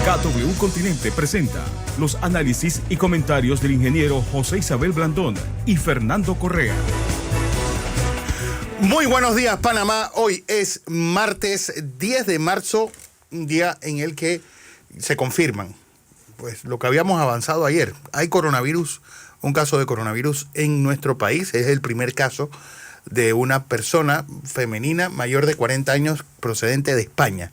KW Continente presenta los análisis y comentarios del ingeniero José Isabel Blandón y Fernando Correa. Muy buenos días, Panamá. Hoy es martes 10 de marzo, un día en el que se confirman pues lo que habíamos avanzado ayer. Hay coronavirus, un caso de coronavirus en nuestro país. Es el primer caso de una persona femenina mayor de 40 años procedente de España.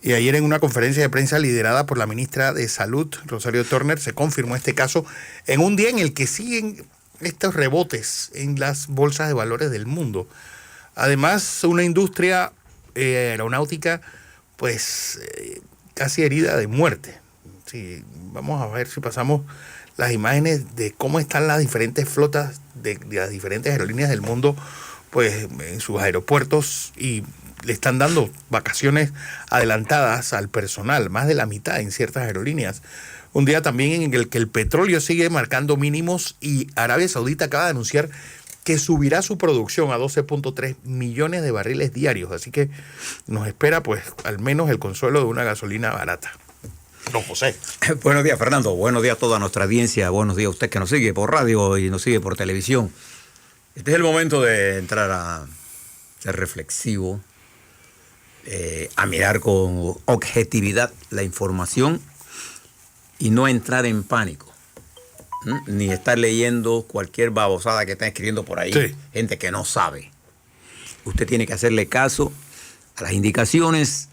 Y ayer en una conferencia de prensa liderada por la ministra de Salud, Rosario Turner, se confirmó este caso en un día en el que siguen estos rebotes en las bolsas de valores del mundo. Además, una industria aeronáutica pues casi herida de muerte. Sí, vamos a ver si pasamos las imágenes de cómo están las diferentes flotas de las diferentes aerolíneas del mundo pues en sus aeropuertos, y le están dando vacaciones adelantadas al personal, más de la mitad en ciertas aerolíneas. Un día también en el que el petróleo sigue marcando mínimos y Arabia Saudita acaba de anunciar que subirá su producción a 12.3 millones de barriles diarios. Así que nos espera pues al menos el consuelo de una gasolina barata. Don José. Buenos días, Fernando. Buenos días a toda nuestra audiencia. Buenos días a usted que nos sigue por radio y nos sigue por televisión. Este es el momento de entrar a ser reflexivo, a mirar con objetividad la información y no entrar en pánico, ni estar leyendo cualquier babosada que están escribiendo por ahí, sí. Gente que no sabe. Usted tiene que hacerle caso a las indicaciones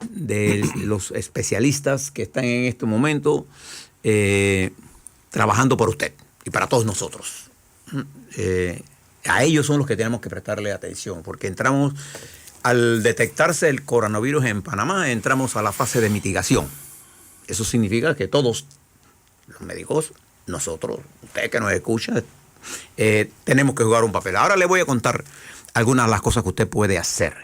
de los especialistas que están en este momento trabajando por usted y para todos nosotros. A ellos son los que tenemos que prestarle atención, porque entramos, al detectarse el coronavirus en Panamá, entramos a la fase de mitigación. Eso significa que todos, los médicos, nosotros, usted que nos escucha, tenemos que jugar un papel. Ahora le voy a contar algunas de las cosas que usted puede hacer.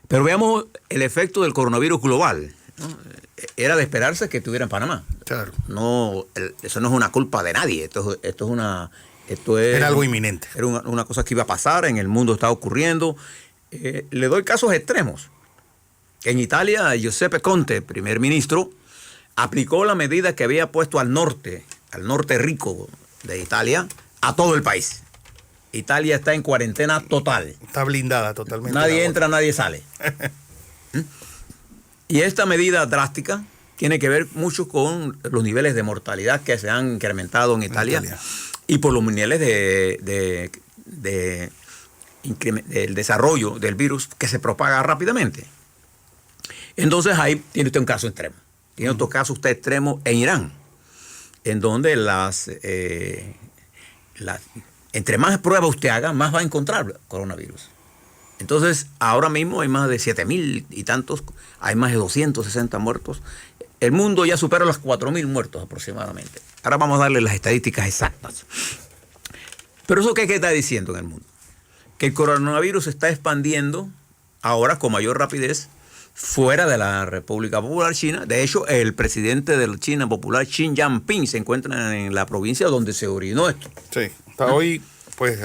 Pero veamos el efecto del coronavirus global, ¿no? Era de esperarse que estuviera en Panamá. Claro. No, eso no es una culpa de nadie. Esto era algo inminente. Era una cosa que iba a pasar, en el mundo está ocurriendo. Le doy casos extremos. En Italia, Giuseppe Conte, primer ministro, aplicó la medida que había puesto al norte rico de Italia, a todo el país. Italia está en cuarentena total. Está blindada totalmente. Nadie entra, nadie sale. Y esta medida drástica tiene que ver mucho con los niveles de mortalidad que se han incrementado en Italia. Y por los niveles del desarrollo del virus que se propaga rápidamente. Entonces ahí tiene usted un caso extremo. Tiene otro caso usted extremo en Irán, en donde entre más pruebas usted haga, más va a encontrar coronavirus. Entonces, ahora mismo hay más de 7,000 y tantos, hay más de 260 muertos. El mundo ya supera los 4,000 muertos aproximadamente. Ahora vamos a darle las estadísticas exactas. Pero eso, ¿qué está diciendo en el mundo? Que el coronavirus se está expandiendo ahora con mayor rapidez fuera de la República Popular China. De hecho, el presidente de la China Popular, Xi Jinping, se encuentra en la provincia donde se orinó esto. Sí, está hoy pues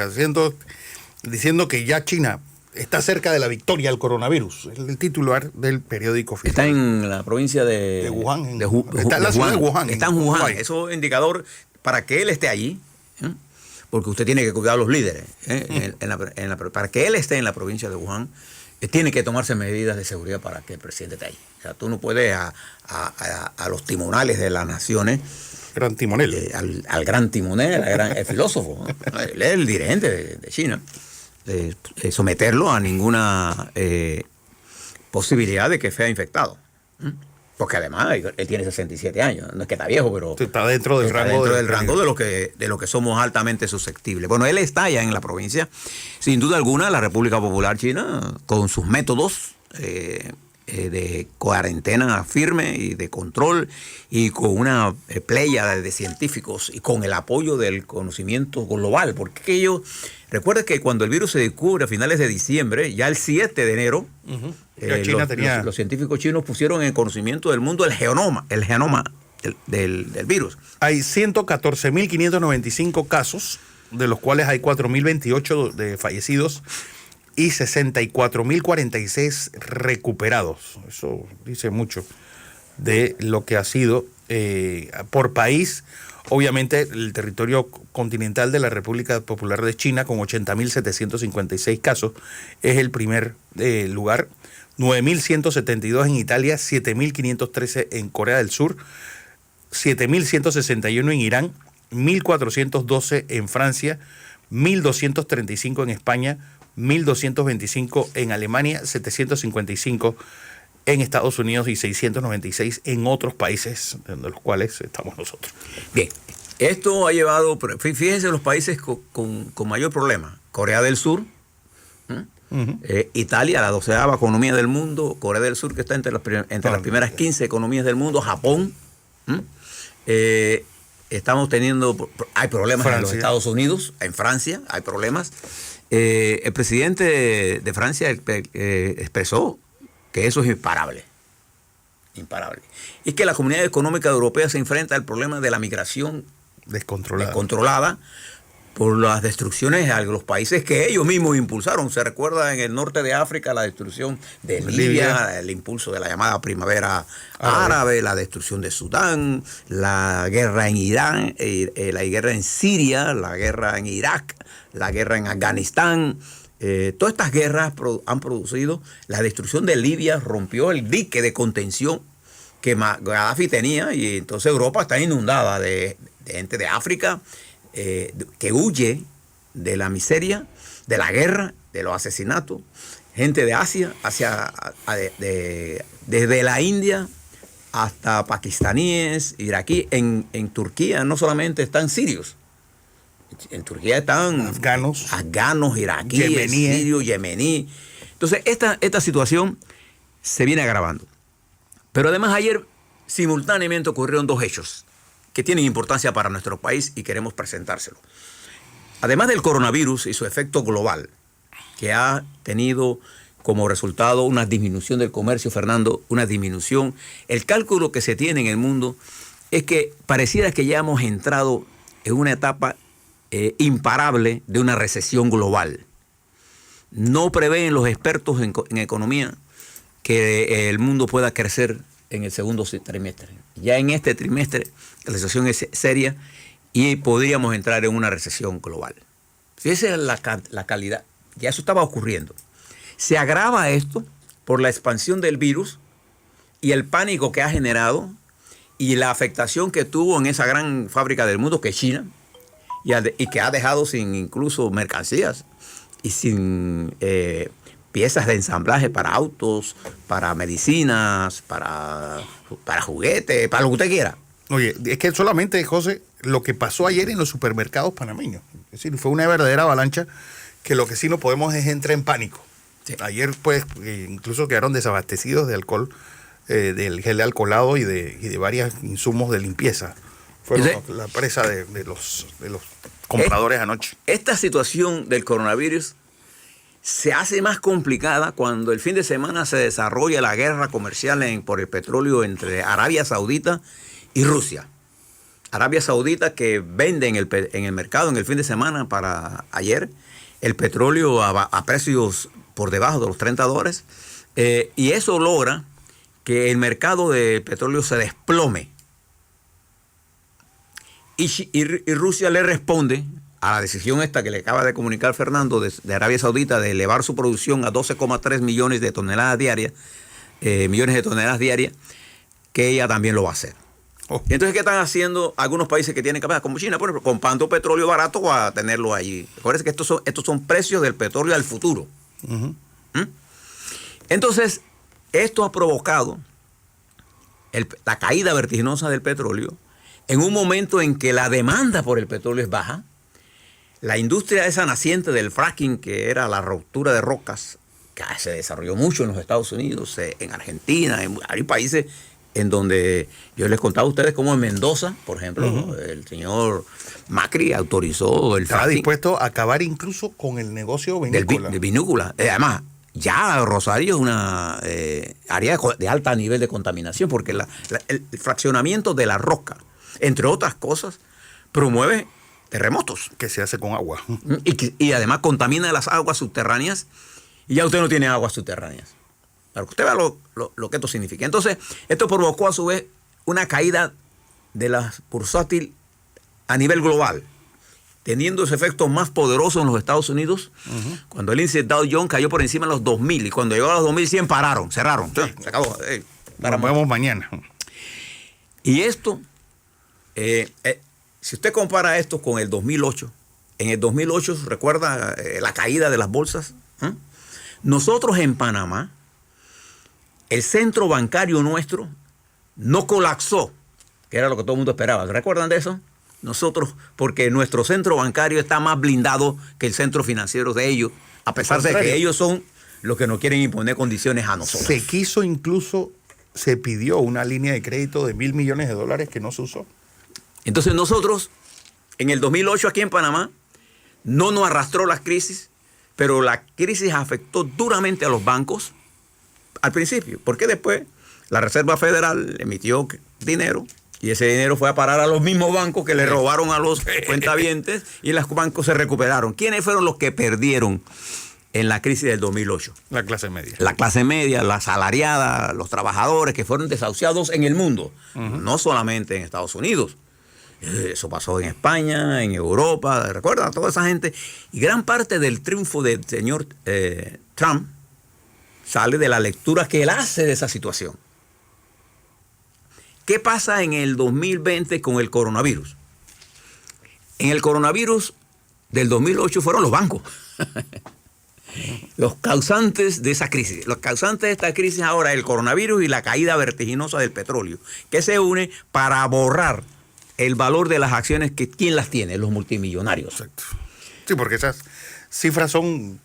diciendo que ya China está cerca de la victoria al coronavirus. Es el titular del periódico oficial. Está en la provincia de Wuhan. Está en la ciudad de Wuhan. Está en Wuhan. Eso es indicador para que él esté allí, porque usted tiene que cuidar a los líderes. Para que él esté en la provincia de Wuhan, tiene que tomarse medidas de seguridad para que el presidente esté allí. O sea, tú no puedes a los timonales de las naciones. Gran timonel. Al gran timonel, el filósofo. Él es el dirigente de China. Someterlo a ninguna posibilidad de que sea infectado. Porque además él tiene 67 años, no es que está viejo, pero está dentro del rango de lo que somos altamente susceptibles. Bueno, él está allá en la provincia. Sin duda alguna, la República Popular China, con sus métodos de cuarentena firme y de control, y con una pléyada de científicos y con el apoyo del conocimiento global, porque ellos, recuerda que cuando el virus se descubre a finales de diciembre, ya el 7 de enero, los científicos chinos pusieron en conocimiento del mundo el genoma del virus. Hay 114.595 casos, de los cuales hay 4.028 de fallecidos y 64.046 recuperados. Eso dice mucho de lo que ha sido por país. Obviamente el territorio continental de la República Popular de China, con 80.756 casos, es el primer lugar. 9.172 en Italia, 7.513 en Corea del Sur, 7.161 en Irán, 1.412 en Francia, 1.235 en España, 1.225 en Alemania, 755 en Estados Unidos y 696 en otros países, de los cuales estamos nosotros. Bien, esto ha llevado, fíjense los países con mayor problema. Corea del Sur, Italia, la 12ª economía del mundo, Corea del Sur, que está entre las primeras 15 economías del mundo, Japón. Estamos teniendo, hay problemas en los Estados Unidos, en Francia hay problemas. El presidente de Francia expresó que eso es imparable. Imparable. Y es que la Comunidad Económica Europea se enfrenta al problema de la migración descontrolada por las destrucciones a los países que ellos mismos impulsaron. Se recuerda en el norte de África la destrucción de Libia, el impulso de la llamada primavera árabe, la destrucción de Sudán, la guerra en Irán, la guerra en Siria, la guerra en Irak, la guerra en Afganistán. Todas estas guerras han producido la destrucción de Libia, rompió el dique de contención que Gaddafi tenía, y entonces Europa está inundada de gente de África que huye de la miseria, de la guerra, de los asesinatos. Gente de Asia, desde la India hasta pakistaníes, iraquíes. En Turquía no solamente están sirios, en Turquía están afganos, iraquíes, sirios, yemeníes. Entonces, esta situación se viene agravando. Pero además ayer simultáneamente ocurrieron dos hechos que tienen importancia para nuestro país y queremos presentárselo. Además del coronavirus y su efecto global, que ha tenido como resultado una disminución del comercio, Fernando, una disminución. El cálculo que se tiene en el mundo es que pareciera que ya hemos entrado en una etapa imparable de una recesión global. No prevén los expertos en economía que el mundo pueda crecer en el segundo trimestre. Ya en este trimestre la recesión es seria y podríamos entrar en una recesión global. Esa es la calidad. Ya eso estaba ocurriendo. Se agrava esto por la expansión del virus y el pánico que ha generado y la afectación que tuvo en esa gran fábrica del mundo que es China y que ha dejado sin incluso mercancías y sin piezas de ensamblaje para autos, para medicinas, para juguetes, para lo que usted quiera. Oye, es que solamente, José, lo que pasó ayer en los supermercados panameños, es decir, fue una verdadera avalancha que lo que sí no podemos es entrar en pánico. Sí. Ayer, pues, incluso quedaron desabastecidos de alcohol, del gel de alcoholado y de varios insumos de limpieza. Fueron la presa de los compradores anoche. Esta situación del coronavirus se hace más complicada cuando el fin de semana se desarrolla la guerra comercial por el petróleo entre Arabia Saudita y Rusia. Arabia Saudita, que vende en el mercado en el fin de semana para ayer el petróleo a precios por debajo de los $30, y eso logra que el mercado de petróleo se desplome. Y Rusia le responde a la decisión esta que le acaba de comunicar Fernando de Arabia Saudita de elevar su producción a 12,3 millones de toneladas diarias, que ella también lo va a hacer. Y entonces, ¿qué están haciendo algunos países que tienen capacidad, como China, por ejemplo, comprando petróleo barato a tenerlo allí? Recuerden que estos son precios del petróleo al futuro. Entonces, esto ha provocado la caída vertiginosa del petróleo en un momento en que la demanda por el petróleo es baja. La industria esa naciente del fracking, que era la ruptura de rocas, que se desarrolló mucho en los Estados Unidos, en Argentina, hay países en donde yo les contaba a ustedes cómo en Mendoza, por ejemplo, el señor Macri autorizó el Estaba fracking. dispuesto a acabar incluso con el negocio vinícola. De vinícola. Además, ya Rosario es una área de alto nivel de contaminación, porque el fraccionamiento de la roca, entre otras cosas, promueve terremotos. Que se hace con agua. Y además contamina las aguas subterráneas, y ya usted no tiene aguas subterráneas. Para que usted vea lo que esto significa. Entonces, esto provocó a su vez una caída de la bursátil a nivel global, teniendo ese efecto más poderoso en los Estados Unidos, cuando el índice Dow Jones cayó por encima de los 2.000, y cuando llegó a los 2.100 pararon, cerraron. Sí, se acabó. Nos vemos mañana. Y esto, si usted compara esto con el 2008, en el 2008, ¿recuerda la caída de las bolsas? Nosotros en Panamá, el centro bancario nuestro no colapsó, que era lo que todo el mundo esperaba. ¿Recuerdan de eso? Nosotros, porque nuestro centro bancario está más blindado que el centro financiero de ellos, a pesar de que ellos son los que nos quieren imponer condiciones a nosotros. Se quiso incluso, se pidió una línea de crédito de $1.000 millones que no se usó. Entonces nosotros, en el 2008 aquí en Panamá, no nos arrastró la crisis, pero la crisis afectó duramente a los bancos al principio, porque después la Reserva Federal emitió dinero y ese dinero fue a parar a los mismos bancos que le robaron a los cuentavientes y los bancos se recuperaron. ¿Quiénes fueron los que perdieron en la crisis del 2008? La clase media. La clase media, la asalariada, los trabajadores que fueron desahuciados en el mundo, no solamente en Estados Unidos. Eso pasó en España, en Europa, ¿recuerdan? Toda esa gente. Y gran parte del triunfo del señor Trump sale de la lectura que él hace de esa situación. ¿Qué pasa en el 2020 con el coronavirus? En el coronavirus del 2008 fueron los bancos. Los causantes de esa crisis. Los causantes de esta crisis ahora es el coronavirus y la caída vertiginosa del petróleo, que se une para borrar el valor de las acciones que ¿quién las tiene? Los multimillonarios. Exacto. Sí, porque esas cifras son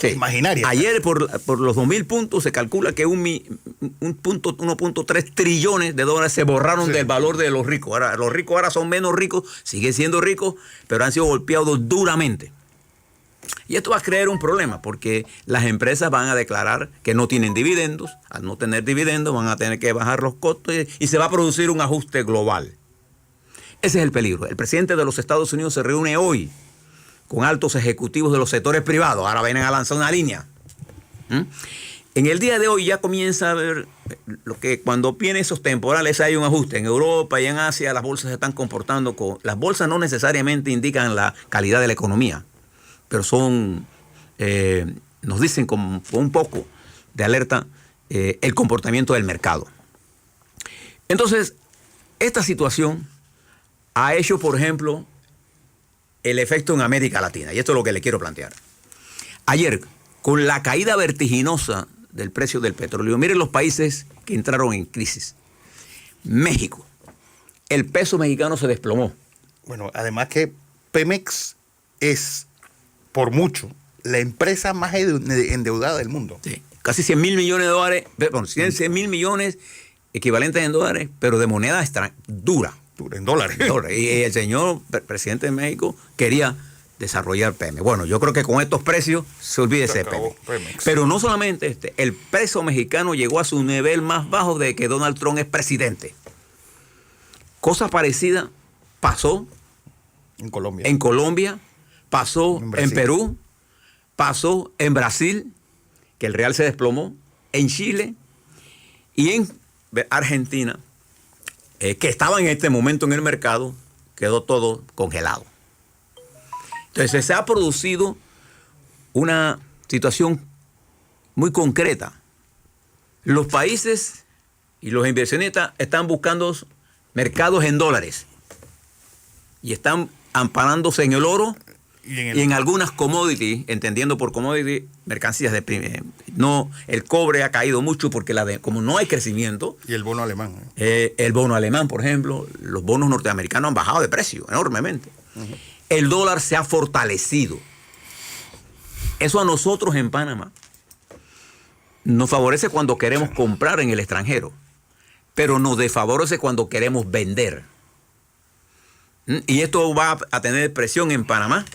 imaginarias. Ayer por los 2.000 puntos se calcula que 1.3 trillones de dólares se borraron del valor de los ricos. Ahora, los ricos ahora son menos ricos, siguen siendo ricos, pero han sido golpeados duramente. Y esto va a crear un problema porque las empresas van a declarar que no tienen dividendos. Al no tener dividendos van a tener que bajar los costos y se va a producir un ajuste global. Ese es el peligro. El presidente de los Estados Unidos se reúne hoy con altos ejecutivos de los sectores privados. Ahora vienen a lanzar una línea. En el día de hoy ya comienza a ver lo que cuando vienen esos temporales hay un ajuste. En Europa y en Asia las bolsas se están comportando las bolsas no necesariamente indican la calidad de la economía, pero son, nos dicen con un poco de alerta el comportamiento del mercado. Entonces, esta situación ha hecho, por ejemplo, el efecto en América Latina. Y esto es lo que le quiero plantear. Ayer, con la caída vertiginosa del precio del petróleo, miren los países que entraron en crisis. México. El peso mexicano se desplomó. Bueno, además que Pemex es, por mucho, la empresa más endeudada del mundo. Sí, casi 100.000 millones de dólares, bueno, 100.000 millones equivalentes en dólares, pero de moneda dura. En dólares. Y el señor presidente de México quería desarrollar Pemex. Bueno, yo creo que con estos precios se olvídese de Pemex. Pero no solamente el peso mexicano llegó a su nivel más bajo de que Donald Trump es presidente. Cosa parecida pasó en Colombia, pasó en Perú, pasó en Brasil, que el real se desplomó, en Chile y en Argentina, que estaba en este momento en el mercado, quedó todo congelado. Entonces se ha producido una situación muy concreta. Los países y los inversionistas están buscando mercados en dólares y están amparándose en el oro y en algunas commodities, entendiendo por commodity mercancías de no, el cobre ha caído mucho porque como no hay crecimiento. Y el bono alemán. El bono alemán, por ejemplo, los bonos norteamericanos han bajado de precio enormemente. El dólar se ha fortalecido. Eso a nosotros en Panamá nos favorece cuando queremos comprar en el extranjero, pero nos desfavorece cuando queremos vender. Y esto va a tener presión en Panamá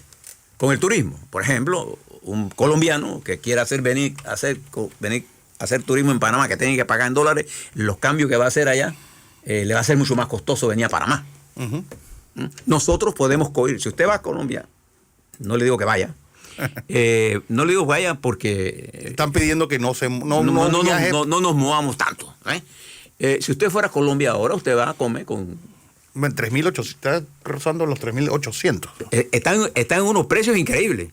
con el turismo. Por ejemplo, un colombiano que quiera venir a hacer turismo en Panamá, que tiene que pagar en dólares, los cambios que va a hacer allá, le va a ser mucho más costoso venir a Panamá. Nosotros podemos coger, si usted va a Colombia, no le digo que vaya, No le digo vaya porque Están pidiendo que no viaje. no nos movamos tanto. Si usted fuera a Colombia ahora, usted va a comer con... Bueno, 3.800, está rozando los 3.800. Está en unos precios increíbles.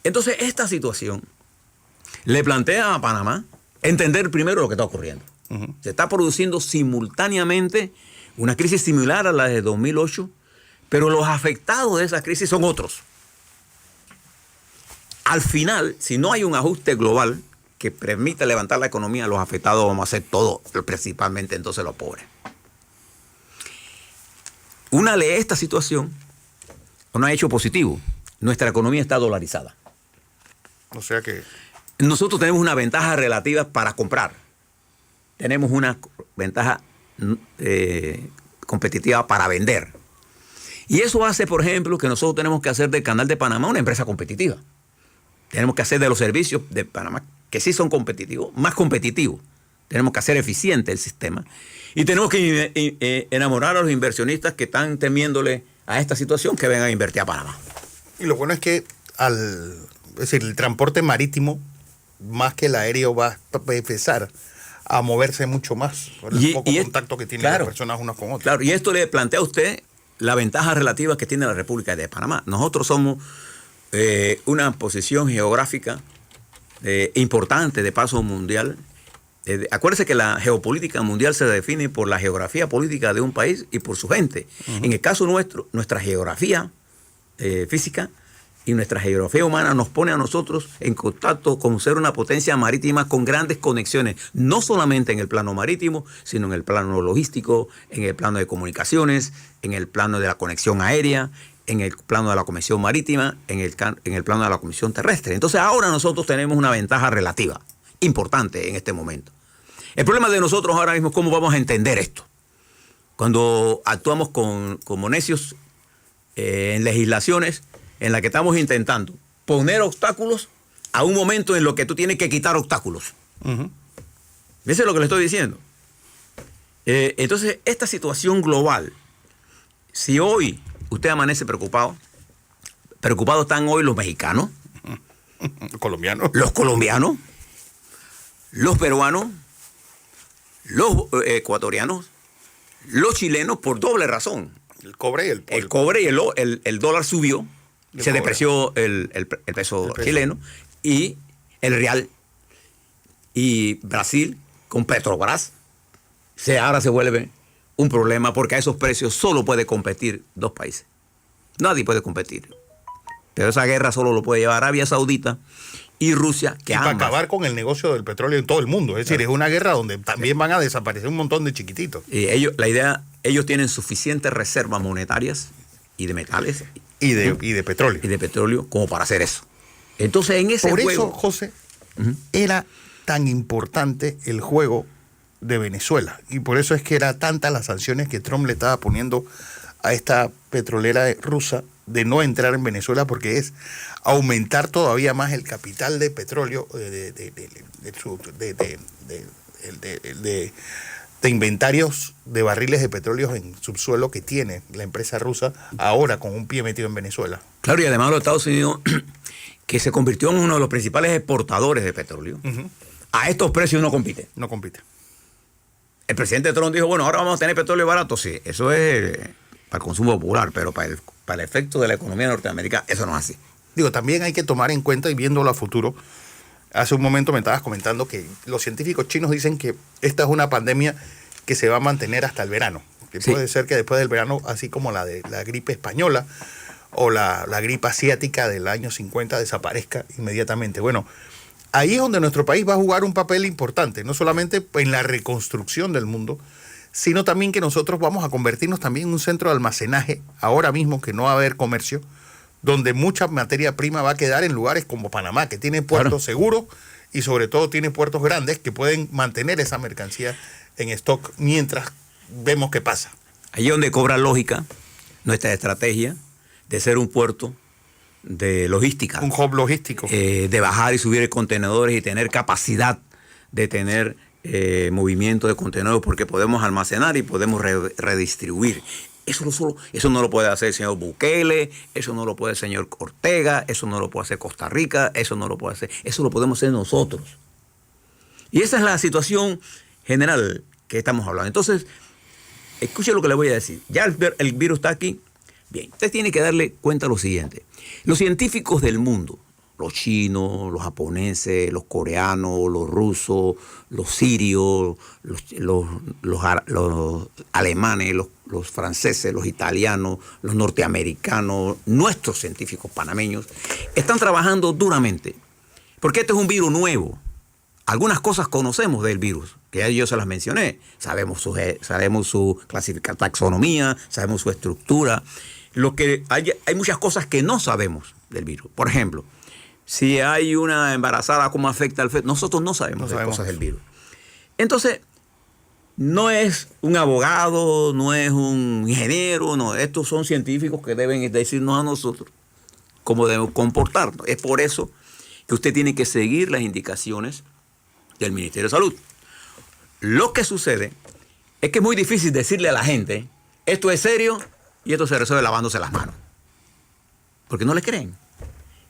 Entonces, esta situación le plantea a Panamá entender primero lo que está ocurriendo. Se está produciendo simultáneamente una crisis similar a la de 2008, pero los afectados de esa crisis son otros. Al final, si no hay un ajuste global que permita levantar la economía, los afectados vamos a ser todos, principalmente entonces los pobres. Una lee esta situación, un hecho positivo. Nuestra economía está dolarizada. O sea que... Nosotros tenemos una ventaja relativa para comprar. Tenemos una ventaja competitiva para vender. Y eso hace, por ejemplo, que nosotros tenemos que hacer del Canal de Panamá una empresa competitiva. Tenemos que hacer de los servicios de Panamá, que sí son competitivos, más competitivos. Tenemos que hacer eficiente el sistema. Y tenemos que enamorar a los inversionistas que están temiéndole a esta situación que vengan a invertir a Panamá. Y lo bueno es que es decir, el transporte marítimo, más que el aéreo, va a empezar a moverse mucho más por el poco contacto que tienen las personas unas con otras. Claro, y esto le plantea a usted la ventaja relativa que tiene la República de Panamá. Nosotros somos una posición geográfica importante de paso mundial. Acuérdese que la geopolítica mundial se define por la geografía política de un país y por su gente. En el caso nuestro, nuestra geografía física y nuestra geografía humana nos pone a nosotros en contacto con ser una potencia marítima con grandes conexiones, no solamente en el plano marítimo, sino en el plano logístico, en el plano de comunicaciones, en el plano de la conexión aérea, en el plano de la conexión marítima, en el plano de la conexión terrestre. Entonces ahora nosotros tenemos una ventaja relativa importante en este momento. El problema de nosotros ahora mismo es cómo vamos a entender esto. Cuando actuamos como necios en legislaciones en las que estamos intentando poner obstáculos a un momento en lo que tú tienes que quitar obstáculos. ¿Ves lo que le estoy diciendo? Entonces, esta situación global, si hoy usted amanece preocupados están hoy los mexicanos, los colombianos, los peruanos, los ecuatorianos, los chilenos, por doble razón. El cobre y el dólar subió, se depreció el peso chileno y el real. Y Brasil, con Petrobras, ahora se vuelve un problema porque a esos precios solo puede competir dos países. Nadie puede competir. Pero esa guerra solo lo puede llevar Arabia Saudita y Rusia, que para acabar con el negocio del petróleo en todo el mundo. Es decir, es una guerra donde también van a desaparecer un montón de chiquititos. Y ellos tienen suficientes reservas monetarias y de metales. Y de petróleo. Y de petróleo como para hacer eso. Entonces, en ese juego... Por eso, José, era tan importante el juego de Venezuela. Y por eso es que era tantas las sanciones que Trump le estaba poniendo a esta petrolera rusa de no entrar en Venezuela, porque es aumentar todavía más el capital de petróleo de inventarios de barriles de petróleo en subsuelo que tiene la empresa rusa ahora con un pie metido en Venezuela. Claro, y además los Estados Unidos, que se convirtió en uno de los principales exportadores de petróleo, a estos precios no compite. No compite. El presidente Trump dijo, bueno, ahora vamos a tener petróleo barato. Sí, eso es para el consumo popular, pero para el efecto de la economía norteamericana, eso no es así. Digo, también hay que tomar en cuenta y viéndolo a futuro. Hace un momento me estabas comentando que los científicos chinos dicen que esta es una pandemia que se va a mantener hasta el verano. Que puede ser que después del verano, así como la de la gripe española o la gripe asiática del año 50, desaparezca inmediatamente. Bueno, ahí es donde nuestro país va a jugar un papel importante, no solamente en la reconstrucción del mundo, sino también que nosotros vamos a convertirnos también en un centro de almacenaje, ahora mismo que no va a haber comercio, donde mucha materia prima va a quedar en lugares como Panamá, que tiene puertos seguros y sobre todo tiene puertos grandes que pueden mantener esa mercancía en stock mientras vemos qué pasa. Ahí es donde cobra lógica nuestra estrategia de ser un puerto de logística. Un hub logístico. De bajar y subir contenedores y tener capacidad de tener movimiento de contenedores porque podemos almacenar y podemos redistribuir. Eso no lo puede hacer el señor Bukele, eso no lo puede hacer el señor Ortega, eso no lo puede hacer Costa Rica, eso no lo puede hacer, eso lo podemos hacer nosotros. Y esa es la situación general que estamos hablando. Entonces, escuche lo que le voy a decir. Ya el virus está aquí. Bien, usted tiene que darle cuenta de lo siguiente. Los científicos del mundo, los chinos, los japoneses, los coreanos, los rusos, los sirios, los alemanes, los franceses, los italianos, los norteamericanos, nuestros científicos panameños, están trabajando duramente. Porque este es un virus nuevo. Algunas cosas conocemos del virus, que ya yo se las mencioné. Sabemos su taxonomía, sabemos su estructura. Hay muchas cosas que no sabemos del virus. Por ejemplo, si hay una embarazada, ¿cómo afecta al feto? Nosotros no sabemos cosas del virus. Entonces, no es un abogado, no es un ingeniero, no. Estos son científicos que deben decirnos a nosotros cómo debemos comportarnos. Es por eso que usted tiene que seguir las indicaciones del Ministerio de Salud. Lo que sucede es que es muy difícil decirle a la gente, esto es serio y esto se resuelve lavándose las manos. Porque no le creen.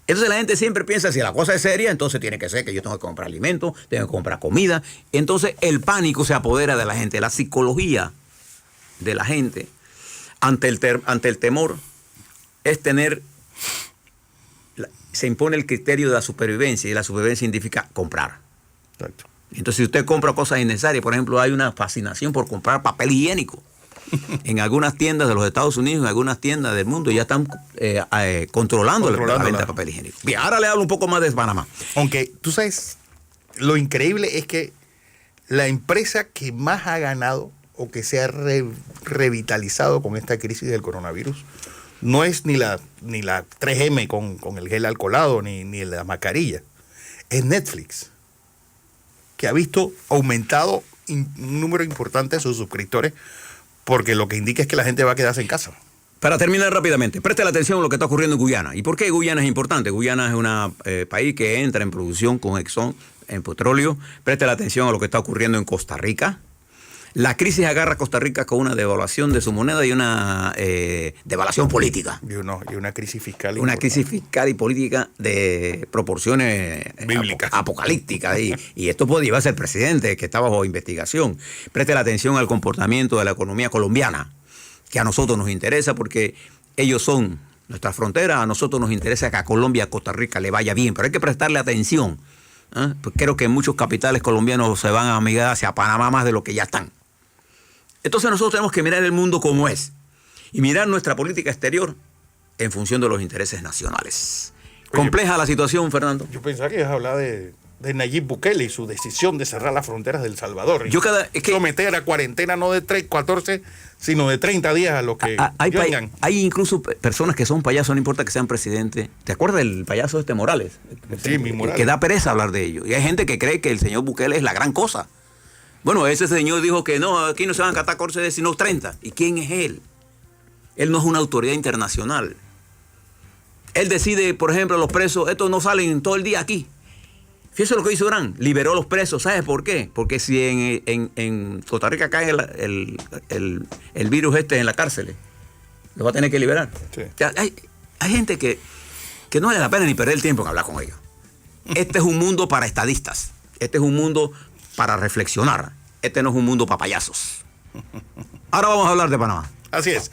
Entonces la gente siempre piensa, si la cosa es seria, entonces tiene que ser que yo tengo que comprar alimentos, tengo que comprar comida. Entonces el pánico se apodera de la gente. La psicología de la gente ante el temor es se impone el criterio de la supervivencia, y la supervivencia significa comprar. Exacto. Entonces, si usted compra cosas innecesarias, por ejemplo, hay una fascinación por comprar papel higiénico. En algunas tiendas de los Estados Unidos, en algunas tiendas del mundo, ya están controlando la venta de papel higiénico. Bien, ahora le hablo un poco más de Panamá. Aunque, tú sabes, lo increíble es que la empresa que más ha ganado o que se ha revitalizado con esta crisis del coronavirus no es ni la 3M con el gel alcoholado, ni la mascarilla. Es Netflix, que ha visto aumentado un número importante de sus suscriptores, porque lo que indica es que la gente va a quedarse en casa. Para terminar rápidamente, preste la atención a lo que está ocurriendo en Guyana. ¿Y por qué Guyana es importante? Guyana es un país que entra en producción con Exxon en petróleo. Preste la atención a lo que está ocurriendo en Costa Rica. La crisis agarra a Costa Rica con una devaluación de su moneda y una devaluación política. Y una crisis fiscal. Una crisis fiscal y política de proporciones bíblicas, apocalípticas. Y esto puede llevarse al presidente, que está bajo investigación. Preste la atención al comportamiento de la economía colombiana, que a nosotros nos interesa porque ellos son nuestra frontera. A nosotros nos interesa que a Colombia, a Costa Rica le vaya bien, pero hay que prestarle atención. Pues creo que muchos capitales colombianos se van a migrar hacia Panamá más de lo que ya están. Entonces nosotros tenemos que mirar el mundo como es y mirar nuestra política exterior en función de los intereses nacionales. Oye, compleja la situación, Fernando. Yo pensaba que ibas a hablar de Nayib Bukele y su decisión de cerrar las fronteras de El Salvador. Someter a cuarentena no de 14, sino de 30 días a los que vengan. Hay incluso personas que son payasos, no importa que sean presidentes. ¿Te acuerdas del payaso Morales? Sí, mi Morales. Que da pereza hablar de ello. Y hay gente que cree que el señor Bukele es la gran cosa. Bueno, ese señor dijo que no, aquí no se van a acatar 14 días, sino 30. ¿Y quién es él? Él no es una autoridad internacional. Él decide, por ejemplo, los presos, estos no salen todo el día aquí. Fíjese lo que hizo Irán, liberó a los presos. ¿Sabes por qué? Porque si en Costa Rica cae el virus en la cárcel, lo va a tener que liberar. Sí. O sea, hay gente que no vale la pena ni perder el tiempo en hablar con ellos. Este es un mundo para estadistas. Este es un mundo para reflexionar. Este no es un mundo para payasos. Ahora vamos a hablar de Panamá. Así es.